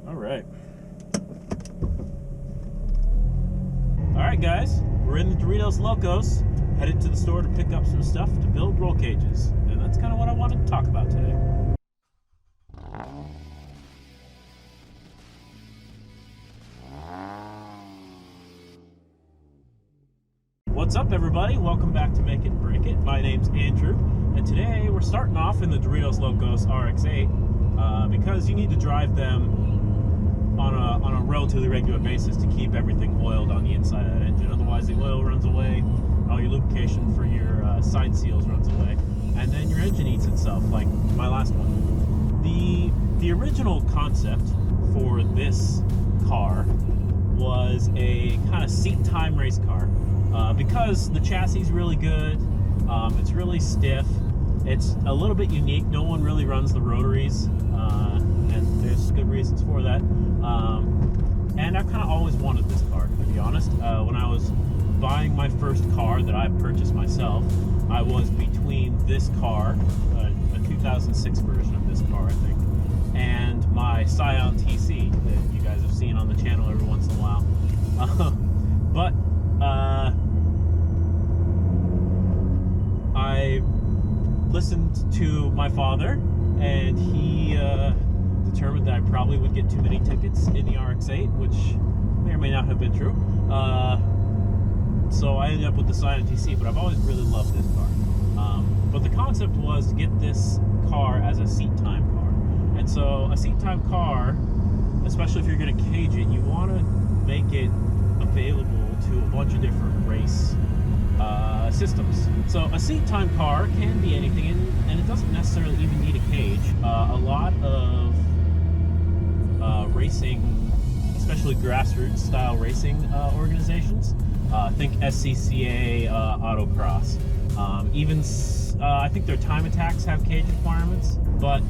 All right, guys, we're in the Doritos Locos, headed to the store to pick up some stuff to build roll cages, and that's kind of what I wanted to talk about today. What's up, everybody? Welcome back to Make It and Break It. My name's Andrew, and today we're starting off in the Doritos Locos RX-8 because you need to drive them on a relatively regular basis to keep everything oiled on the inside of that engine. Otherwise, the oil runs away, all your lubrication for your side seals runs away, and then your engine eats itself, like my last one. The original concept for this car was a kind of seat time race car. Because the chassis is really good, it's really stiff, it's a little bit unique. No one really runs the Rotaries, and there's good reasons for that. And I've kind of always wanted this car, to be honest. When I was buying my first car that I purchased myself, I was between this car, a 2006 version of this car, I think, and my Scion TC that you guys have seen on the channel every once in a while. But I listened to my father, and he determined that I probably would get too many tickets in the RX-8, which may or may not have been true. So I ended up with the Scion TC, but I've always really loved this car. But the concept was to get this car as a seat time car. And so a seat time car, especially if you're going to cage it, you want to make it available to a bunch of different race systems. So a seat time car can be anything, and it doesn't necessarily even need a cage. A lot of racing, especially grassroots style racing organizations, think SCCA, autocross, even I think their time attacks have cage requirements, but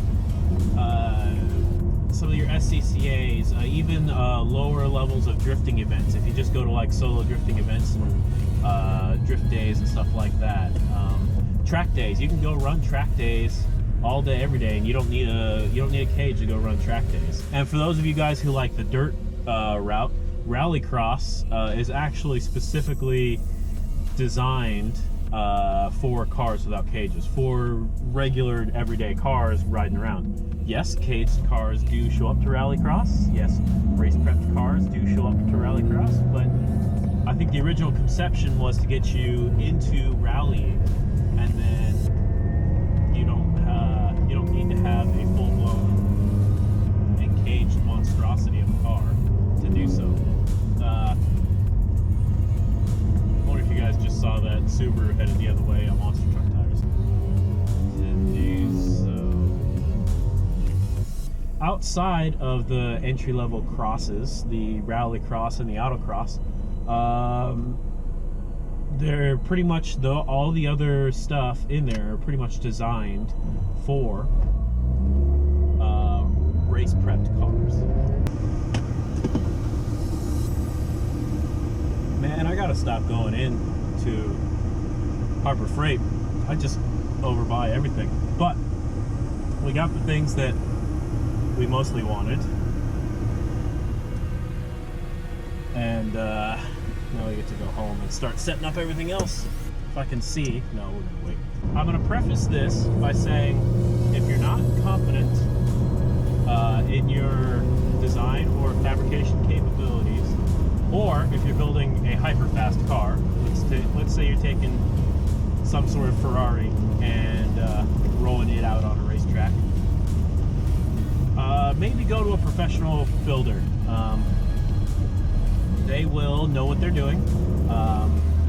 some of your SCCAs, even lower levels of drifting events, if you just go to like solo drifting events and drift days and stuff like that. Track days, you can go run track days all day, every day, and you don't need a cage to go run track days. And for those of you guys who like the dirt route, Rallycross is actually specifically designed for cars without cages, for regular everyday cars riding around. Yes, caged cars do show up to Rallycross. Yes, race prepped cars do show up to Rallycross, but I think the original conception was to get you into rallying, and then you don't need to have a full-blown encaged monstrosity of a car to do so. I wonder if you guys just saw that Subaru headed the other way on monster truck tires. To do so. Outside of the entry-level crosses, the Rallycross and the autocross, they're pretty much all the other stuff in there are pretty much designed for race prepped cars. Man, I gotta stop going into Harbor Freight. I just overbuy everything. But we got the things that we mostly wanted, and now we get to go home and start setting up everything else. If I can see, no, we're gonna wait. I'm gonna preface this by saying, if you're not confident in your design or fabrication capabilities, or if you're building a hyper-fast car, let's say you're taking some sort of Ferrari and rolling it out on a racetrack, maybe go to a professional builder. They will know what they're doing,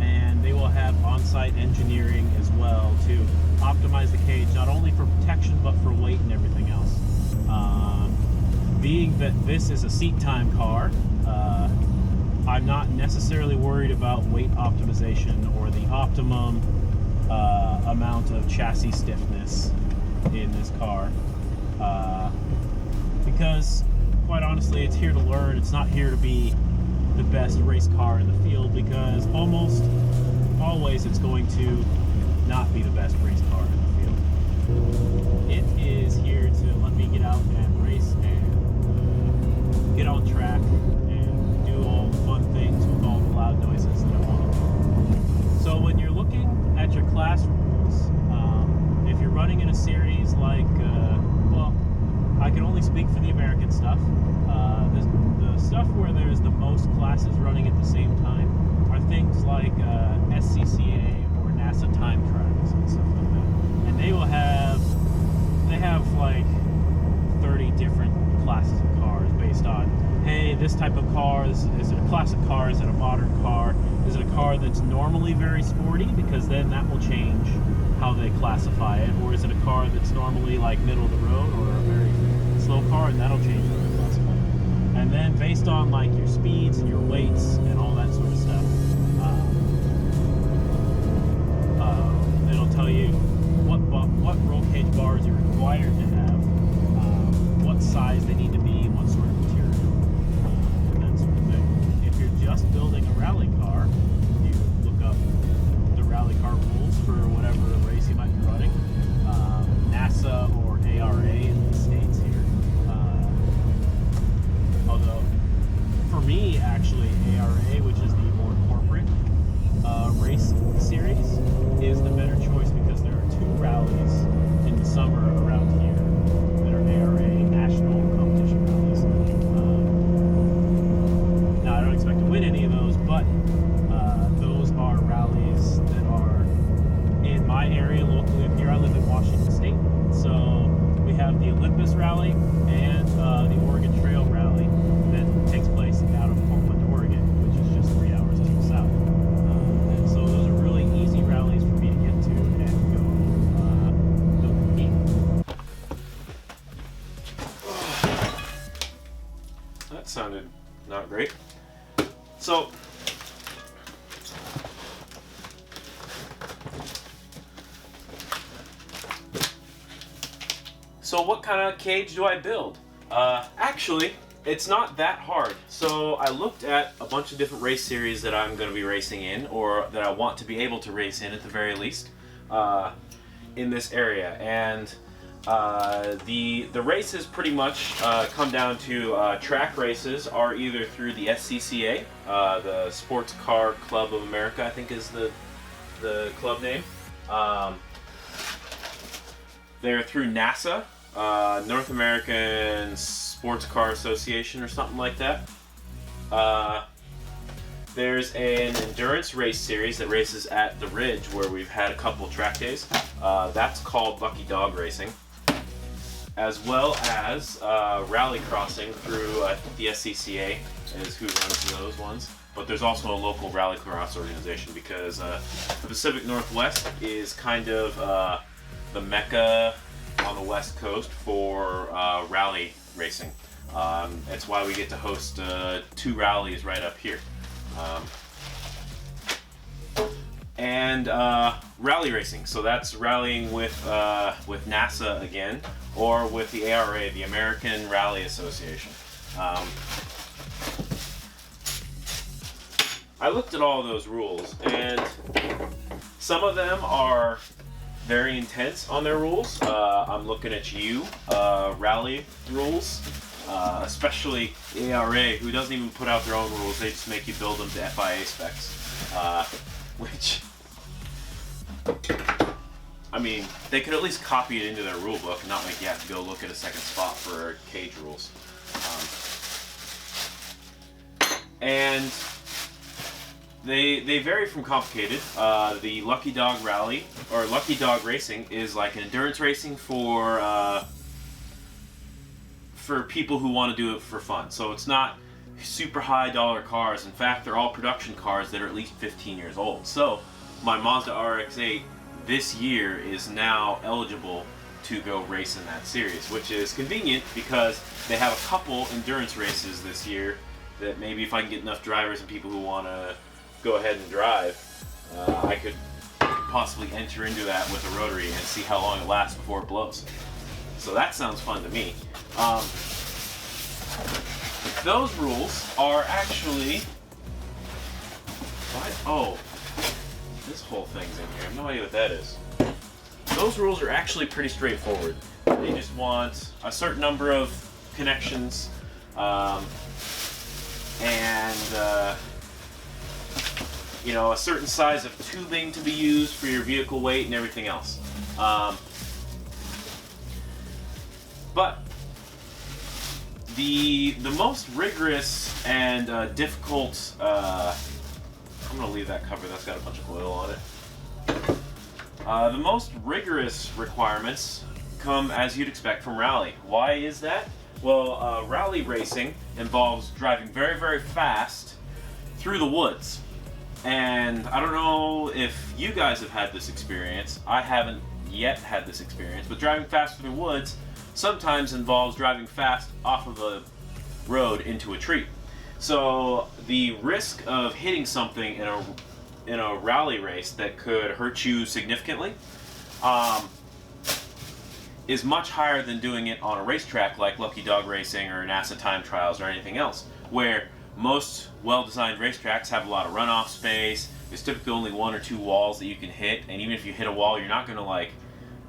and they will have on-site engineering as well to optimize the cage, not only for protection but for weight and everything else. Being that this is a seat time car, I'm not necessarily worried about weight optimization or the optimum amount of chassis stiffness in this car, because quite honestly, it's here to learn. It's not here to be the best race car in the field, because almost always it's going to not be the best race car in the field. It is here to let me get out and race and in a series like, well, I can only speak for the American stuff. The stuff where there's the most classes running at the same time are things like SCCA or NASA time trials and stuff like that. And they have like 30 different classes of cars based on, hey, this type of car, is it a classic car, is it a modern car, is it a car that's normally very sporty, because then that will change how they classify it, or is it a car that's normally like middle of the road, or a very slow car, and that'll change how they classify it. And then based on like your speeds and your weights and all that sort of stuff, it'll tell you what roll cage bars you're required to have, what size they need to be, what sort of material, and that sort of thing. If you're just building a rally car, you look up the rally car rules for whatever race you might be running. NASA or ARA in the States here. Although, for me, actually, ARA, which is the more corporate race series, is the better choice, because there are 2 rallies in the summer around here that are ARA national competition rallies. Now, I don't expect to win any of those, but those are rallies that are in my area locally. Up here, I live in Washington State, so we have the Olympus Rally and the Oregon Trail Rally that takes place out of Portland, Oregon, which is just 3 hours to the south. And so those are really easy rallies for me to get to and go compete. That sounded not great. So what kind of cage do I build? Actually, it's not that hard. So I looked at a bunch of different race series that I'm going to be racing in, or that I want to be able to race in at the very least, in this area. And the races pretty much come down to track races are either through the SCCA, the Sports Car Club of America, I think is the club name. They're through NASA, North American Sports Car Association or something like that. There's an endurance race series that races at the Ridge, where we've had a couple track days. That's called Lucky Dog Racing. As well as rally crossing through the SCCA is who runs those ones. But there's also a local rallycross organization, because the Pacific Northwest is kind of the mecca on the West Coast for rally racing. That's why we get to host 2 rallies right up here. And rally racing, so that's rallying with NASA again, or with the ARA, the American Rally Association. I looked at all those rules, and some of them are very intense on their rules. I'm looking at you, rally rules, especially ARA, who doesn't even put out their own rules. They just make you build them to FIA specs, which, I mean, they could at least copy it into their rule book and not make you have to go look at a second spot for cage rules. And they vary from complicated. The Lucky Dog Rally, or Lucky Dog Racing, is like an endurance racing for people who want to do it for fun. So it's not super high dollar cars. In fact, they're all production cars that are at least 15 years old. So my Mazda RX-8 this year is now eligible to go race in that series, which is convenient because they have a couple endurance races this year that maybe if I can get enough drivers and people who want to go ahead and drive, I could possibly enter into that with a Rotary and see how long it lasts before it blows. So that sounds fun to me. Those rules are actually... What? Oh, this whole thing's in here. I have no idea what that is. Those rules are actually pretty straightforward. They just want a certain number of connections, you know, a certain size of tubing to be used for your vehicle weight and everything else. But the most rigorous and difficult, I'm going to leave that cover, that's got a bunch of oil on it. The most rigorous requirements come, as you'd expect, from rally. Why is that? Well, rally racing involves driving very, very fast through the woods. And I don't know if you guys have had this experience. I haven't yet had this experience, but driving fast through the woods sometimes involves driving fast off of a road into a tree. So the risk of hitting something in a rally race that could hurt you significantly is much higher than doing it on a racetrack like Lucky Dog Racing or NASA Time Trials or anything else, where most well-designed racetracks have a lot of runoff space. There's typically only 1 or 2 walls that you can hit, and even if you hit a wall, you're not going to like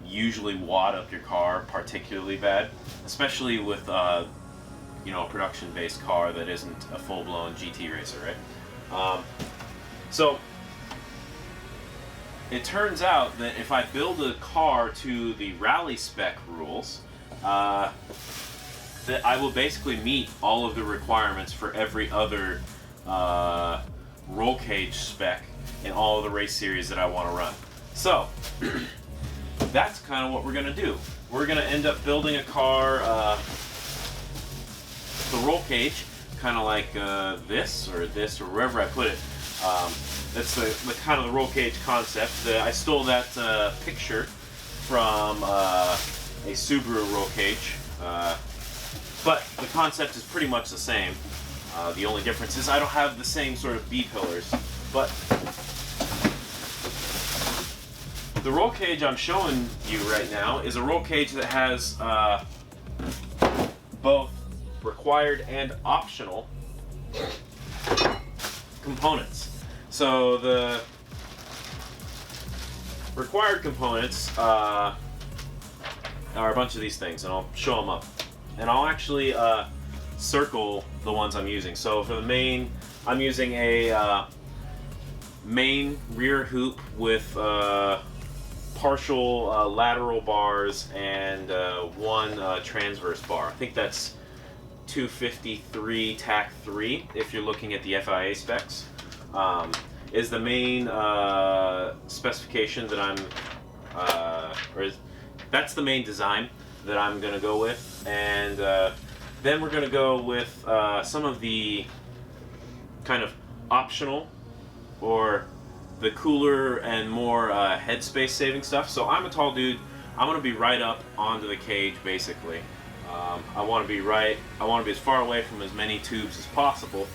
usually wad up your car particularly bad, especially with you know, a production-based car that isn't a full-blown GT racer, right? So it turns out that if I build a car to the rally spec rules, that I will basically meet all of the requirements for every other roll cage spec in all of the race series that I want to run. So that's kind of what we're going to do. We're going to end up building a car, the roll cage, kind of like this or wherever I put it. That's the kind of the roll cage concept. I stole that picture from a Subaru roll cage, but the concept is pretty much the same. The only difference is I don't have the same sort of B-pillars, but the roll cage I'm showing you right now is a roll cage that has both required and optional components. So the required components are a bunch of these things, and I'll show them up. And I'll actually circle the ones I'm using. So for the main, I'm using a main rear hoop with partial lateral bars and one transverse bar. I think that's 253 TAC 3 if you're looking at the FIA specs. Is the main specification that that's the main design that I'm going to go with, and then we're going to go with some of the kind of optional or the cooler and more headspace saving stuff. So I'm a tall dude. I'm going to be right up onto the cage basically. I want to be as far away from as many tubes as possible.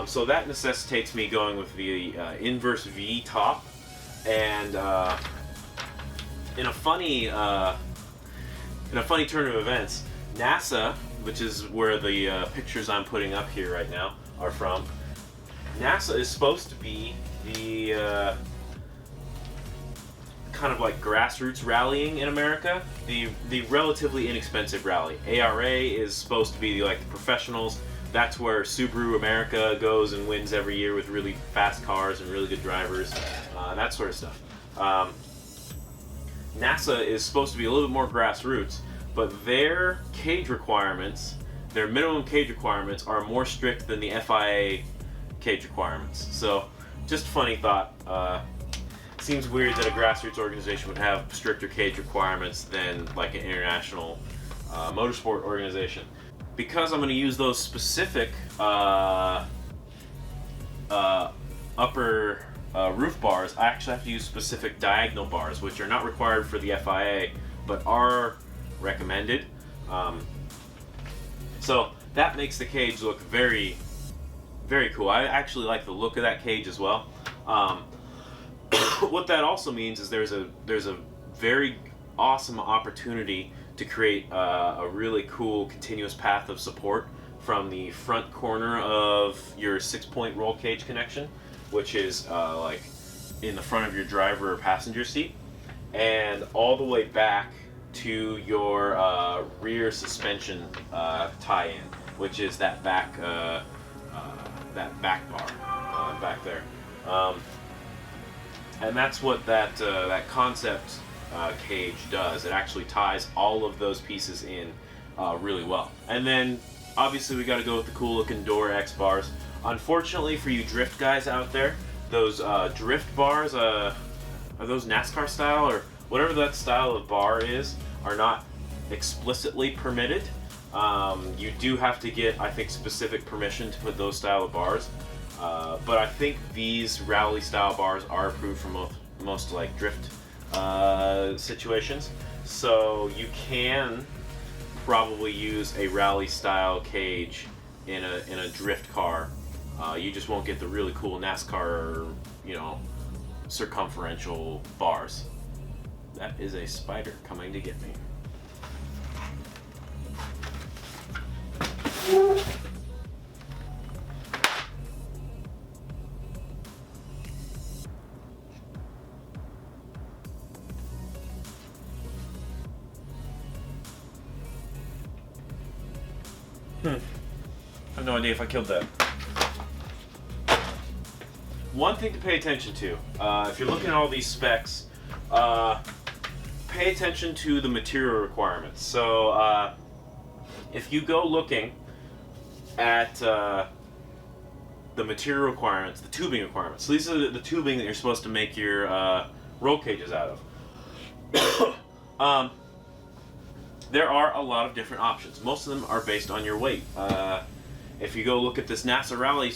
So that necessitates me going with the inverse V top, and in a funny turn of events, NASA, which is where the pictures I'm putting up here right now are from, NASA is supposed to be the kind of like grassroots rallying in America, the relatively inexpensive rally. ARA is supposed to be like the professionals. That's where Subaru America goes and wins every year with really fast cars and really good drivers, that sort of stuff. NASA is supposed to be a little bit more grassroots, but their cage requirements, their minimum cage requirements, are more strict than the FIA cage requirements. So, just a funny thought. Seems weird that a grassroots organization would have stricter cage requirements than like an international motorsport organization. Because I'm going to use those specific upper roof bars, I actually have to use specific diagonal bars, which are not required for the FIA, but are recommended. So that makes the cage look very, very cool. I actually like the look of that cage as well. What that also means is there's a very awesome opportunity to create a really cool continuous path of support from the front corner of your 6-point roll cage connection, which is like in the front of your driver or passenger seat, and all the way back to your rear suspension tie-in, which is that back bar back there, and that's what that concept cage does. It actually ties all of those pieces in really well. And then obviously we got to go with the cool looking Dora X bars. Unfortunately for you drift guys out there, those drift bars, are those NASCAR style or whatever that style of bar is, are not explicitly permitted. You do have to get, I think, specific permission to put those style of bars. But I think these rally style bars are approved for most like drift situations. So you can probably use a rally style cage in a drift car. You just won't get the really cool NASCAR, circumferential bars. That is a spider coming to get me. I have no idea if I killed that. One thing to pay attention to, if you're looking at all these specs, pay attention to the material requirements. So if you go looking at the material requirements, the tubing requirements, so these are the tubing that you're supposed to make your roll cages out of. There are a lot of different options. Most of them are based on your weight. If you go look at this NASA Rally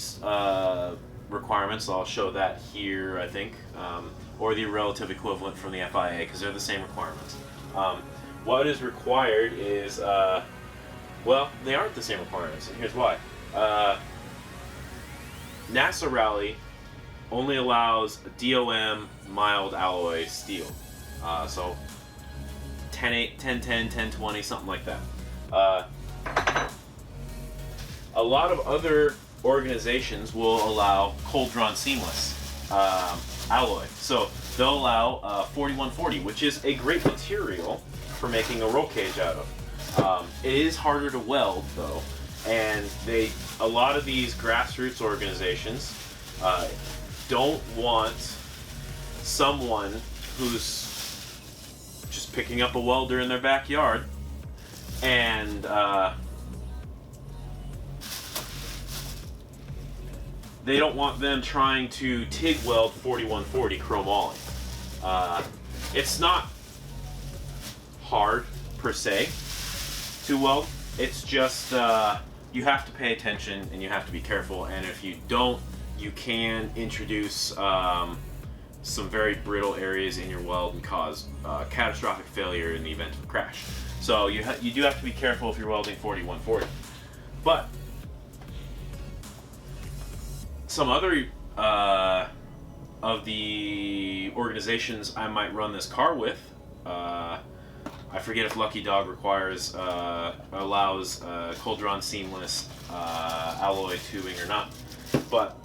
requirements, I'll show that here, I think, or the relative equivalent from the FIA, because they're the same requirements. What is required is, well, they aren't the same requirements, and here's why. NASA Rally only allows DOM mild alloy steel, so 10-8, 10-10, 10-20, something like that. A lot of other organizations will allow cold drawn seamless alloy, so they'll allow 4140, which is a great material for making a roll cage out of. It is harder to weld though, and a lot of these grassroots organizations don't want someone who's just picking up a welder in their backyard and they don't want them trying to TIG weld 4140 chromoly. It's not hard per se to weld. It's just you have to pay attention and you have to be careful, and if you don't, you can introduce some very brittle areas in your weld and cause catastrophic failure in the event of a crash. So you do have to be careful if you're welding 4140. But some other of the organizations I might run this car with, I forget if Lucky Dog allows cold drawn seamless alloy tubing or not, but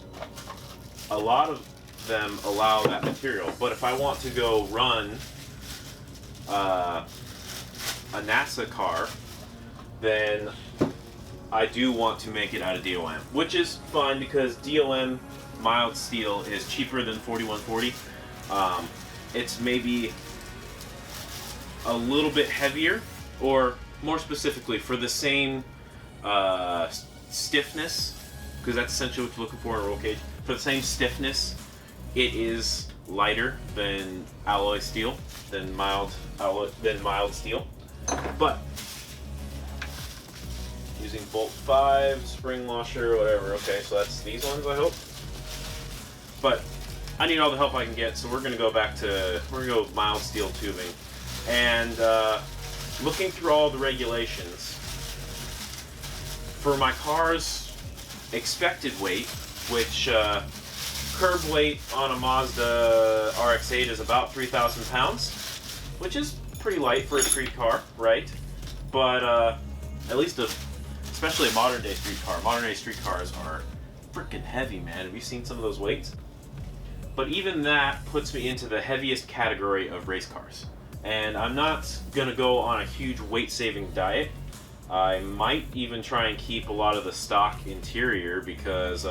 a lot of them allow that material. But if I want to go run a NASA car, then I do want to make it out of DOM, which is fine because DOM mild steel is cheaper than 4140. It's maybe a little bit heavier, or more specifically for the same stiffness, because that's essentially what you're looking for in a roll cage. For the same stiffness, it is lighter than alloy steel, than mild steel. But using bolt 5, spring washer, whatever. Okay, so that's these ones, I hope. But I need all the help I can get, so we're gonna go mild steel tubing. And looking through all the regulations, for my car's expected weight, which curb weight on a Mazda RX-8 is about 3,000 pounds, which is pretty light for a street car, right? But at least especially a modern day street car. Modern day street cars are freaking heavy, man. Have you seen some of those weights? But even that puts me into the heaviest category of race cars. And I'm not gonna go on a huge weight-saving diet. I might even try and keep a lot of the stock interior because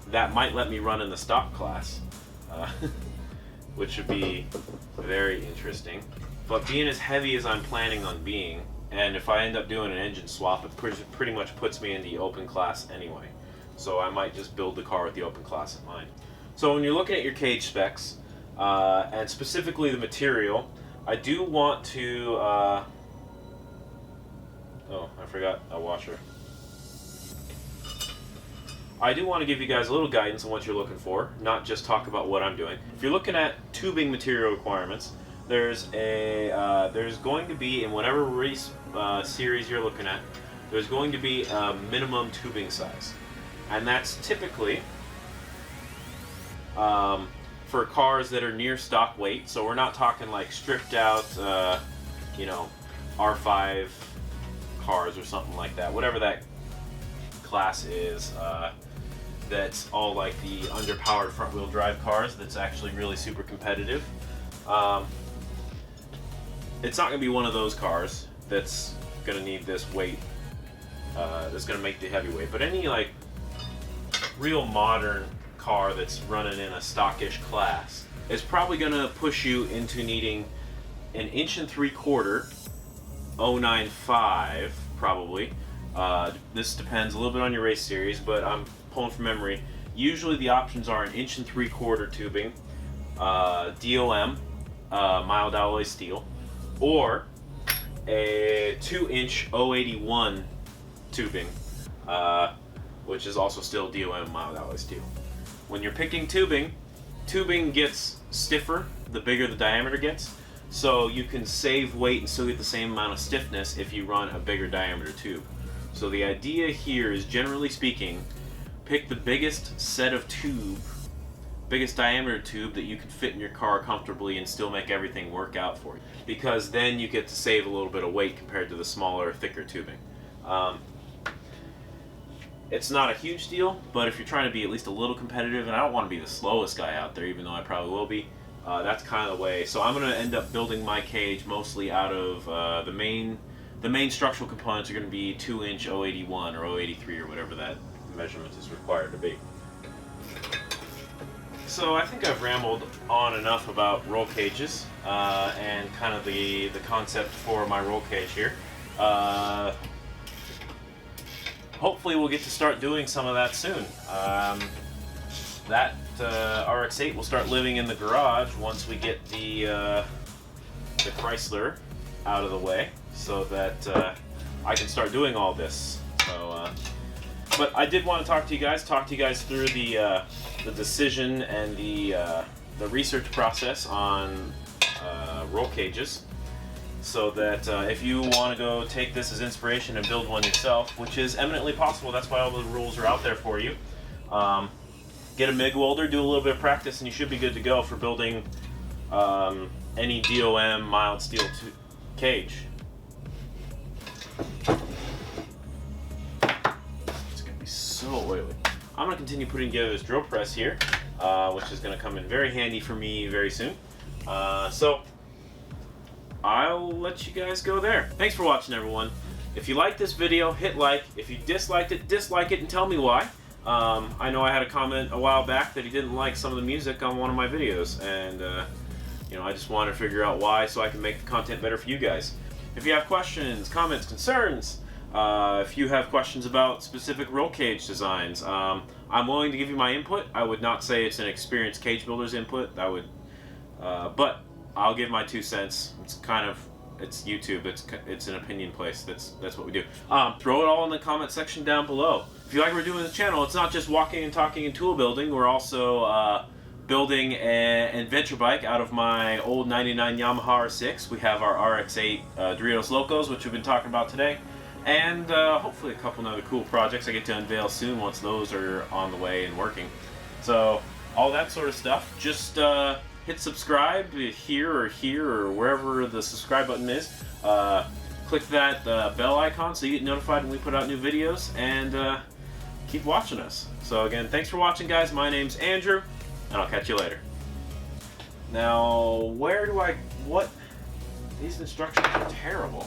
that might let me run in the stock class, which would be very interesting. But being as heavy as I'm planning on being, and if I end up doing an engine swap, it pretty much puts me in the open class anyway. So I might just build the car with the open class in mind. So when you're looking at your cage specs, and specifically the material, I do want to, oh, I forgot a washer. I do want to give you guys a little guidance on what you're looking for, not just talk about what I'm doing. If you're looking at tubing material requirements, there's going to be, in whatever race series you're looking at, there's going to be a minimum tubing size. And that's typically for cars that are near stock weight. So we're not talking like stripped out, you know, R5 cars or something like that. Whatever that class is, that's all like the underpowered front wheel drive cars that's actually really super competitive. It's not going to be one of those cars that's going to need this weight, that's going to make the heavyweight. But any like real modern car that's running in a stockish class is probably going to push you into needing an 1 3/4 095 probably. This depends a little bit on your race series, but I'm pulling from memory. Usually the options are an 1 3/4 tubing, DOM, mild alloy steel, or a 2-inch 081 tubing, which is also still DOM, mild alloy steel. When you're picking tubing gets stiffer the bigger the diameter gets, so you can save weight and still get the same amount of stiffness if you run a bigger diameter tube. So the idea here is, generally speaking, pick the biggest set of tube, biggest diameter tube that you can fit in your car comfortably and still make everything work out for you, because then you get to save a little bit of weight compared to the smaller, thicker tubing. It's not a huge deal, but if you're trying to be at least a little competitive, and I don't want to be the slowest guy out there, even though I probably will be, that's kind of the way. So I'm going to end up building my cage mostly out of the main structural components are going to be 2-inch 081 or 083 or whatever that measurement is required to be. So I think I've rambled on enough about roll cages and kind of the concept for my roll cage here. Hopefully we'll get to start doing some of that soon. That RX-8 will start living in the garage once we get the Chrysler out of the way, so that I can start doing all this. So, but I did want to talk to you guys through the decision and the research process on roll cages, so that if you want to go take this as inspiration and build one yourself, which is eminently possible, that's why all the rules are out there for you. Get a MIG welder, do a little bit of practice, and you should be good to go for building any DOM mild steel cage. It's going to be so oily. I'm going to continue putting together this drill press here, which is going to come in very handy for me very soon. So I'll let you guys go there. Thanks for watching, everyone. If you liked this video, hit like. If you disliked it, dislike it and tell me why. I know I had a comment a while back that he didn't like some of the music on one of my videos, and you know, I just want to figure out why so I can make the content better for you guys. If you have questions, comments, concerns, if you have questions about specific roll cage designs, I'm willing to give you my input. I would not say it's an experienced cage builder's input. That would, but I'll give my 2 cents. It's kind of, it's YouTube. It's an opinion place. That's what we do. Throw it all in the comment section down below. If you like what we're doing with the channel, it's not just walking and talking and tool building. We're also building an adventure bike out of my old 99 Yamaha R6. We have our RX-8 Doritos Locos, which we've been talking about today, and hopefully a couple other cool projects I get to unveil soon once those are on the way and working. So all that sort of stuff. Just hit subscribe here or wherever the subscribe button is. Click that bell icon so you get notified when we put out new videos, and keep watching us. So again, thanks for watching, guys. My name's Andrew, and I'll catch you later. Now, where do what? These instructions are terrible.